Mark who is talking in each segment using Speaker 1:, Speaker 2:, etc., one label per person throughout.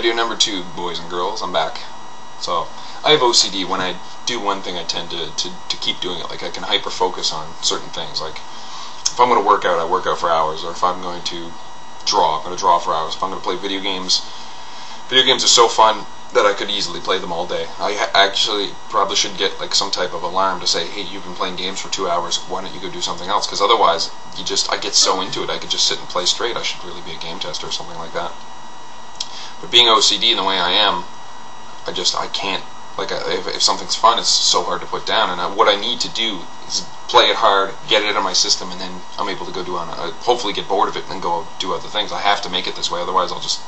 Speaker 1: Video number 2, boys and girls. I'm back. So, I have OCD. When I do one thing, I tend to keep doing it. Like, I can hyper-focus on certain things. Like, if I'm going to work out, I work out for hours. Or if I'm going to draw, I'm going to draw for hours. If I'm going to play video games are so fun that I could easily play them all day. I actually probably should get like some type of alarm to say, hey, you've been playing games for 2 hours, why don't you go do something else? Because otherwise, I get so into it, I could just sit and play straight. I should really be a game tester or something like that. But being OCD in the way I am, I can't, like, if something's fun, it's so hard to put down, and what I need to do is play it hard, get it out of my system, and then I'm able to go hopefully get bored of it and then go do other things. I have to make it this way, otherwise I'll just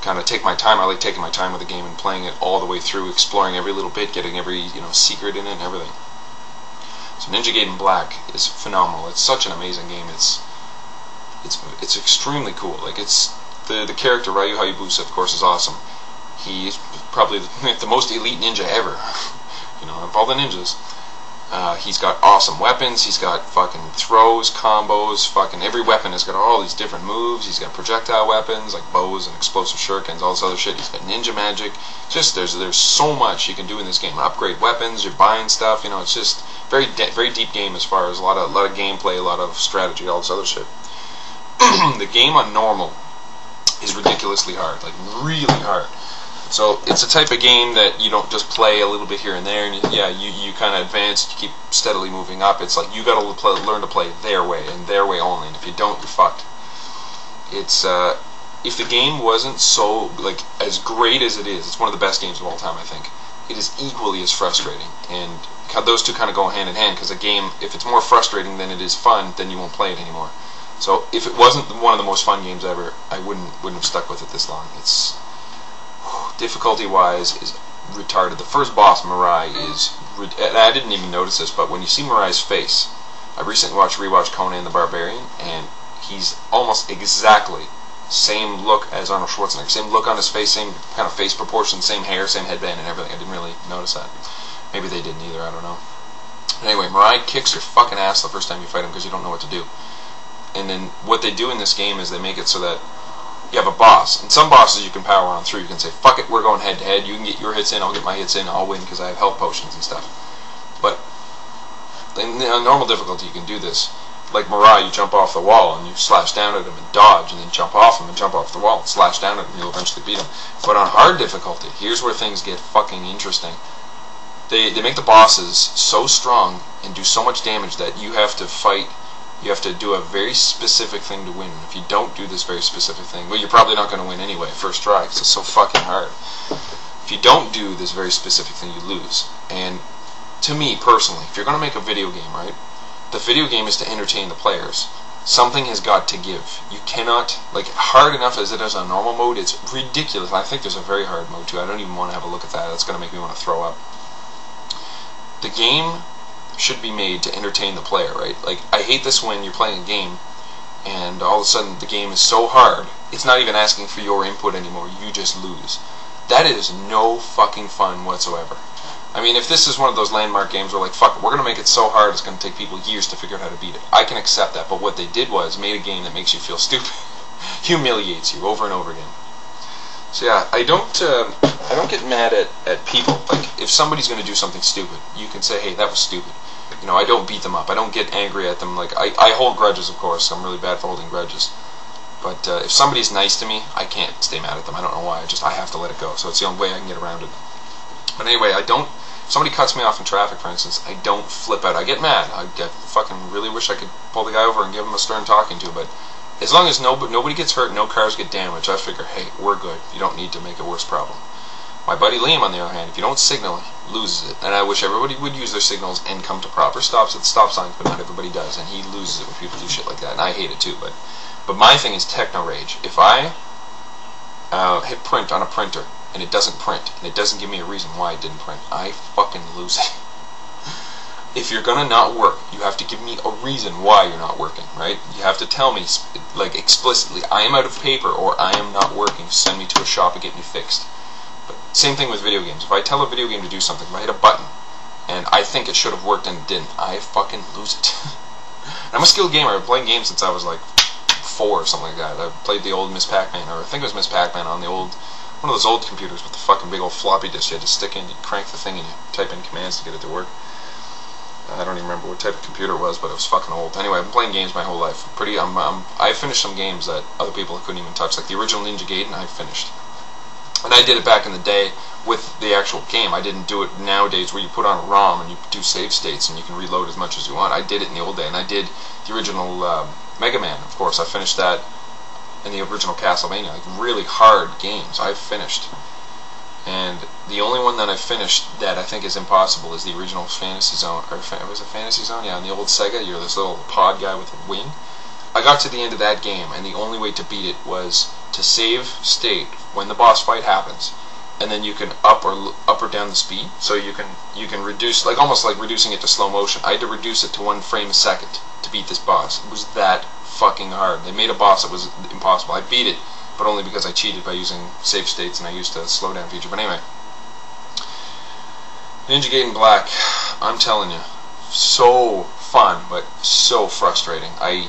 Speaker 1: kind of take my time. I like taking my time with the game and playing it all the way through, exploring every little bit, getting every secret in it and everything. So Ninja Gaiden Black is phenomenal. It's such an amazing game. It's extremely cool. Like, it's the character Ryu Hayabusa, of course, is awesome. He's probably the most elite ninja ever. Of all the ninjas. He's got awesome weapons, he's got fucking throws, combos, fucking every weapon has got all these different moves. He's got projectile weapons like bows and explosive shurikens, all this other shit. He's got ninja magic. Just there's so much you can do in this game. Upgrade weapons, you're buying stuff. It's just very deep game as far as a lot of gameplay, a lot of strategy, all this other shit. The game on normal is ridiculously hard, like really hard. So it's a type of game that you don't just play a little bit here and there, and you kind of advance, you keep steadily moving up. It's like you got to learn to play their way and their way only, and if you don't, you're fucked. It's if the game wasn't so like as great as it is, it's one of the best games of all time, I think. It is equally as frustrating, and those two kind of go hand in hand, because a game, if it's more frustrating than it is fun, then you won't play it anymore. So if it wasn't one of the most fun games ever, I wouldn't have stuck with it this long. It's difficulty-wise is retarded. The first boss, Mirai, and I didn't even notice this, but when you see Mirai's face, I recently rewatched Conan the Barbarian, and he's almost exactly same look as Arnold Schwarzenegger. Same look on his face, same kind of face proportion, same hair, same headband, and everything. I didn't really notice that. Maybe they didn't either, I don't know. Anyway, Mirai kicks your fucking ass the first time you fight him because you don't know what to do. And then what they do in this game is they make it so that you have a boss, and some bosses you can power on through. You can say, fuck it, we're going head to head, you can get your hits in, I'll get my hits in, I'll win because I have health potions and stuff. But in normal difficulty you can do this. Like Mirai, you jump off the wall and you slash down at him and dodge, and then jump off him and jump off the wall and slash down at him, and you'll eventually beat him. But on hard difficulty, here's where things get fucking interesting. They make the bosses so strong and do so much damage that you have to fight. You have to do a very specific thing to win. If you don't do this very specific thing, well, you're probably not going to win anyway, first try, because it's so fucking hard. If you don't do this very specific thing, you lose. And to me, personally, if you're going to make a video game, right, the video game is to entertain the players. Something has got to give. You cannot, like, hard enough as it is on normal mode, it's ridiculous. I think there's a very hard mode, too. I don't even want to have a look at that. That's going to make me want to throw up. The game should be made to entertain the player, right? Like, I hate this when you're playing a game and all of a sudden the game is so hard, it's not even asking for your input anymore, you just lose. That is no fucking fun whatsoever. I mean, if this is one of those landmark games where, like, fuck it, we're gonna make it so hard it's gonna take people years to figure out how to beat it, I can accept that. But what they did was made a game that makes you feel stupid, humiliates you over and over again. So yeah, I don't get mad at people. Like, if somebody's gonna do something stupid, you can say, hey, that was stupid. I don't beat them up. I don't get angry at them. Like, I hold grudges, of course. I'm really bad for holding grudges. But if somebody's nice to me, I can't stay mad at them. I don't know why. I have to let it go. So it's the only way I can get around it. But anyway, if somebody cuts me off in traffic, for instance, I don't flip out. I get mad. I fucking really wish I could pull the guy over and give him a stern talking to. But as long as nobody gets hurt, no cars get damaged, I figure, hey, we're good. You don't need to make a worse problem. My buddy Liam, on the other hand, if you don't signal, he loses it. And I wish everybody would use their signals and come to proper stops at stop signs, but not everybody does, and he loses it when people do shit like that, and I hate it too. But my thing is techno rage. If I hit print on a printer and it doesn't print, and it doesn't give me a reason why it didn't print, I fucking lose it. If you're gonna not work, you have to give me a reason why you're not working, right? You have to tell me, like, explicitly, I am out of paper or I am not working. Send me to a shop and get me fixed. Same thing with video games. If I tell a video game to do something, if I hit a button, and I think it should have worked and it didn't, I fucking lose it. I'm a skilled gamer. I've been playing games since I was like 4 or something like that. I played the old Miss Pac-Man, or I think it was Miss Pac-Man on the old one of those old computers with the fucking big old floppy disk you had to stick in. You crank the thing and you type in commands to get it to work. I don't even remember what type of computer it was, but it was fucking old. Anyway, I've been playing games my whole life. I finished some games that other people couldn't even touch, like the original Ninja Gaiden. I finished, and I did it back in the day with the actual game. I didn't do it nowadays where you put on a ROM and you do save states and you can reload as much as you want. I did it in the old day, and I did the original Mega Man. Of course, I finished that, and the original Castlevania, like really hard games. I've finished. And the only one that I finished that I think is impossible is the original Fantasy Zone, or was it Fantasy Zone? Yeah, in the old Sega, you're this little pod guy with a wing. I got to the end of that game, and the only way to beat it was to save state when the boss fight happens, and then you can up or down the speed, so you can reduce, like almost like reducing it to slow motion. I had to reduce it to 1 frame a second to beat this boss. It was that fucking hard. They made a boss that was impossible. I beat it, but only because I cheated by using save states and I used a slowdown feature. But anyway, Ninja Gaiden Black, I'm telling you, so fun, but so frustrating. I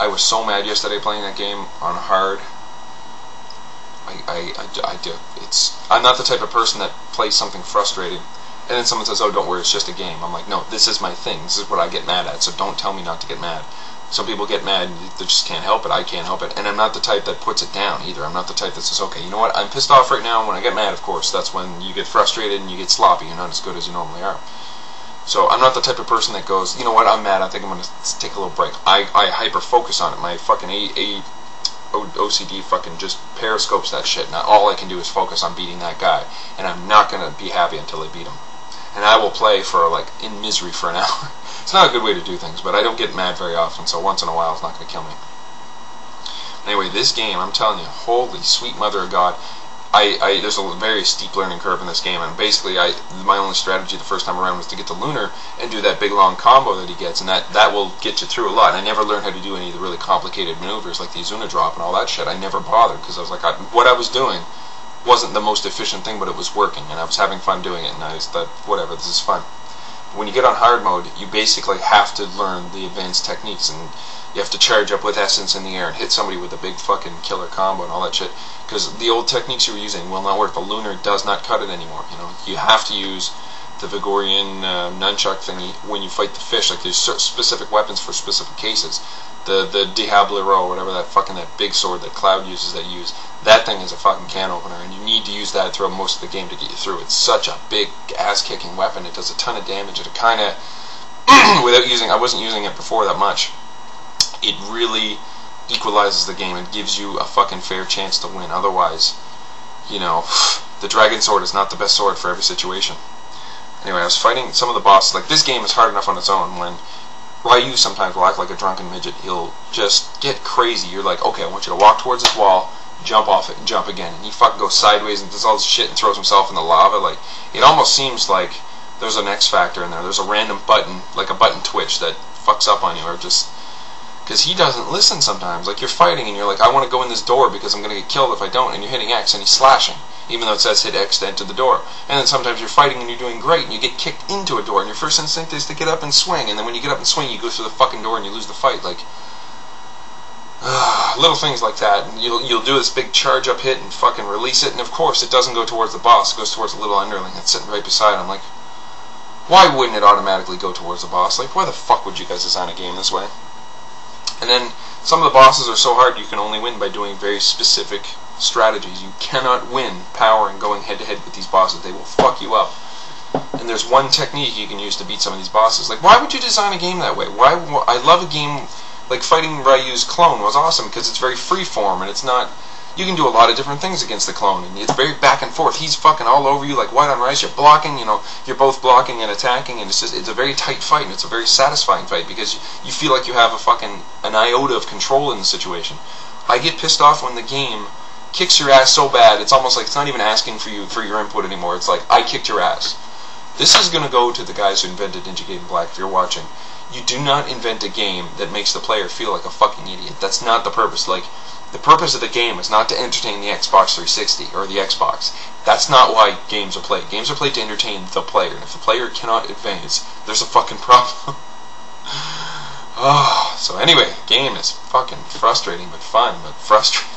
Speaker 1: was so mad yesterday playing that game on hard. I do. I'm not the type of person that plays something frustrating, and then someone says, "Oh, don't worry, it's just a game." I'm like, no, this is my thing. This is what I get mad at. So don't tell me not to get mad. Some people get mad and they just can't help it. I can't help it. And I'm not the type that puts it down either. I'm not the type that says, okay, you know what, I'm pissed off right now. When I get mad, of course, that's when you get frustrated and you get sloppy. You're not as good as you normally are. So I'm not the type of person that goes, you know what, I'm mad, I think I'm going to take a little break. I hyper-focus on it. My fucking OCD fucking just periscopes that shit. Now all I can do is focus on beating that guy. And I'm not going to be happy until I beat him. And I will play for, like, in misery for an hour. It's not a good way to do things, but I don't get mad very often, so once in a while it's not going to kill me. Anyway, this game, I'm telling you, holy sweet mother of God, there's a very steep learning curve in this game, and basically my only strategy the first time around was to get the Lunar and do that big long combo that he gets, and that will get you through a lot. And I never learned how to do any of the really complicated maneuvers like the Izuna drop and all that shit. I never bothered, because I was like, what I was doing wasn't the most efficient thing, but it was working, and I was having fun doing it, and I thought, whatever, this is fun. When you get on hard mode, you basically have to learn the advanced techniques, and you have to charge up with essence in the air and hit somebody with a big fucking killer combo and all that shit, because the old techniques you were using will not work. The Lunar does not cut it anymore. You know, you have to use the Vigorian nunchuck thingy when you fight the fish. Like, there's specific weapons for specific cases. The Diablero, whatever that big sword that Cloud uses, that thing is a fucking can opener, and you need to use that throughout most of the game to get you through. It's such a big ass-kicking weapon. It does a ton of damage. It kind of, I wasn't using it before that much. It really equalizes the game. It gives you a fucking fair chance to win. Otherwise, you know, the Dragon Sword is not the best sword for every situation. Anyway, I was fighting some of the bosses. Like, this game is hard enough on its own. When Ryu sometimes will act like a drunken midget, he'll just get crazy. You're like, okay, I want you to walk towards this wall, jump off it, and jump again. And he fucking goes sideways and does all this shit and throws himself in the lava. Like, it almost seems like there's an X factor in there. There's a random button, like a button twitch that fucks up on you, or just because he doesn't listen sometimes. Like, you're fighting and you're like, I want to go in this door because I'm going to get killed if I don't, and you're hitting X and he's slashing, even though it says hit X to enter the door. And then sometimes you're fighting and you're doing great and you get kicked into a door, and your first instinct is to get up and swing, and then when you get up and swing you go through the fucking door and you lose the fight. Like, little things like that. And you'll do this big charge up hit and fucking release it, and of course it doesn't go towards the boss, it goes towards a little underling that's sitting right beside him. Like, why wouldn't it automatically go towards the boss? Like, why the fuck would you guys design a game this way? And then some of the bosses are so hard you can only win by doing very specific strategies. You cannot win power and going head to head with these bosses. They will fuck you up. And there's one technique you can use to beat some of these bosses. Like, why would you design a game that way? I love a game like fighting Ryu's clone was awesome because it's very freeform, and it's not. You can do a lot of different things against the clone, and it's very back and forth. He's fucking all over you like white on rice. You're blocking, you know, you're both blocking and attacking, and it's a very tight fight, and it's a very satisfying fight because you feel like you have an iota of control in the situation. I get pissed off when the game kicks your ass so bad, it's almost like it's not even asking for your input anymore. It's like, I kicked your ass. This is going to go to the guys who invented Ninja Gaiden Black, if you're watching. You do not invent a game that makes the player feel like a fucking idiot. That's not the purpose. Like, the purpose of the game is not to entertain the Xbox 360 or the Xbox. That's not why games are played. Games are played to entertain the player. And if the player cannot advance, there's a fucking problem. So anyway, game is fucking frustrating but fun, but frustrating.